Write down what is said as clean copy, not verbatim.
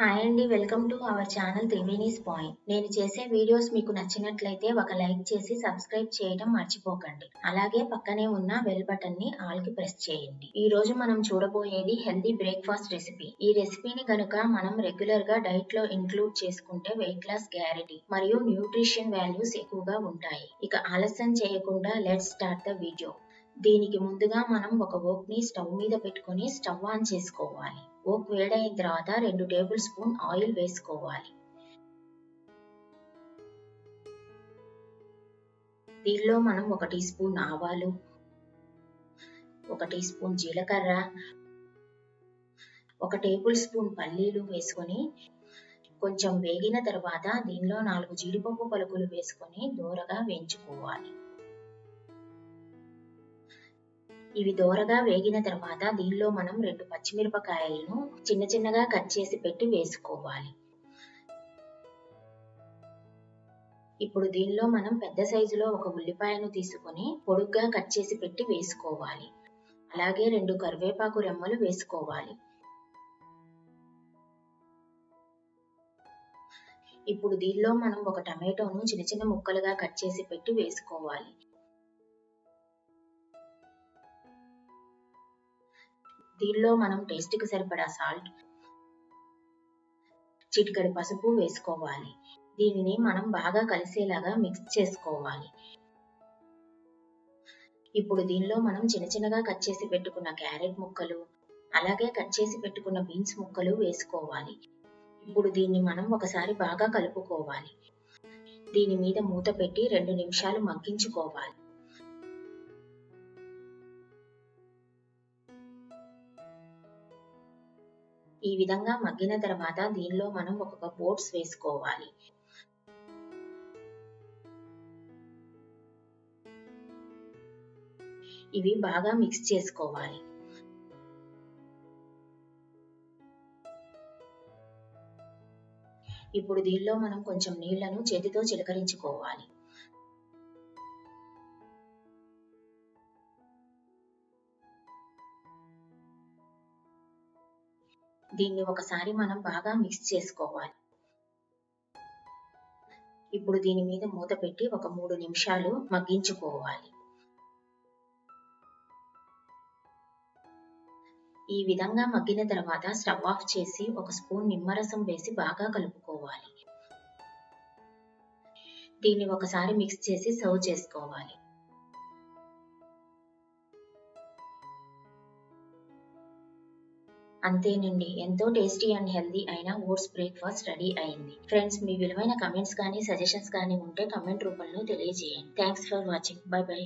Hi అండి. Welcome to our channel Triveni's point. నేను చేసే వీడియోస్ మీకు నచ్చినట్లయితే ఒక లైక్ చేసి సబ్స్క్రైబ్ చేయడం మర్చిపోకండి. అలాగే పక్కనే ఉన్న బెల్ బటన్ ని ఆల్ కి ప్రెస్ చేయండి. ఈ రోజు మనం చూడబోయేది హెల్తీ బ్రేక్ఫాస్ట్ రెసిపీ. ఈ రెసిపీని గనుక మనం రెగ్యులర్ గా డైట్ లో ఇంక్లూడ్ చేసుకుంటే వెయిట్ లాస్ గ్యారెంటీ మరియు న్యూట్రిషన్ వాల్యూస్ ఎక్కువగా ఉంటాయి. ఇక ఆలస్యం చేయకుండా లెట్స్ స్టార్ట్ ద వీడియో. దీనికి ముందుగా మనం ఒక ఓక్ ని స్టవ్ మీద పెట్టుకొని స్టవ్ ఆన్ చేసుకోవాలి. ఓక్ వేడైన తర్వాత 2 టేబుల్ స్పూన్ ఆయిల్ వేసుకోవాలి. దీనిలో మనం 1 టీ స్పూన్ ఆవాలు, 1 టీ స్పూన్ జీలకర్ర, 1 టేబుల్ స్పూన్ పల్లీలు వేసుకొని కొంచెం వేగిన తర్వాత దీనిలో 4 జీడిపప్పు పలుకులు వేసుకొని దోరగా వేయించుకోవాలి. ఇవి దోరగా వేగిన తర్వాత దీనిలో మనం 2 పచ్చిమిరపకాయలను చిన్నగా కట్ చేసి పెట్టి వేసుకోవాలి. ఇప్పుడు దీనిలో మనం పెద్ద సైజులో ఒక ఉల్లిపాయను తీసుకొని పొడుగ్గా కట్ చేసి పెట్టి వేసుకోవాలి. అలాగే 2 కరివేపాకు రెమ్మలు వేసుకోవాలి. ఇప్పుడు దీనిలో మనం ఒక టమాటోను చిన్న ముక్కలుగా కట్ చేసి పెట్టి వేసుకోవాలి. దీనిలో మనం టేస్ట్కి సరిపడా సాల్ట్, చిటికెడు పసుపు వేసుకోవాలి. దీనిని మనం బాగా కలిసేలాగా మిక్స్ చేసుకోవాలి. ఇప్పుడు దీనిలో మనం చిన్నగా కట్ చేసి పెట్టుకున్న క్యారెట్ ముక్కలు, అలాగే కట్ చేసి పెట్టుకున్న బీన్స్ ముక్కలు వేసుకోవాలి. ఇప్పుడు దీన్ని మనం ఒకసారి బాగా కలుపుకోవాలి. దీని మీద మూత పెట్టి 2 నిమిషాలు మగ్గించుకోవాలి. ఈ విధంగా మగ్గిన తర్వాత దీనిలో మనం 1 కప్ ఓట్స్ వేసుకోవాలి. ఇవి బాగా మిక్స్ చేసుకోవాలి. ఇప్పుడు దీనిలో మనం కొంచెం నీళ్లను చేతితో చిలకరించుకోవాలి. దీన్ని ఒకసారి మనం బాగా మిక్స్ చేసుకోవాలి. ఇప్పుడు దీని మీద మూత పెట్టి ఒక 3 నిమిషాలు మగ్గించుకోవాలి. ఈ విధంగా మగ్గిన తర్వాత స్టవ్ ఆఫ్ చేసి 1 స్పూన్ నిమ్మరసం వేసి బాగా కలుపుకోవాలి. దీన్ని ఒకసారి మిక్స్ చేసి సర్వ్ చేసుకోవాలి. అంతేనండి, ఎంతో టేస్టీ అండ్ హెల్దీ అయిన ఓట్స్ బ్రేక్ఫాస్ట్ రెడీ అయింది. ఫ్రెండ్స్, మీ విలువైన కమెంట్స్ కానీ సజెషన్స్ కానీ ఉంటే కమెంట్ రూపంలో తెలియజేయండి. Thanks for watching. By by.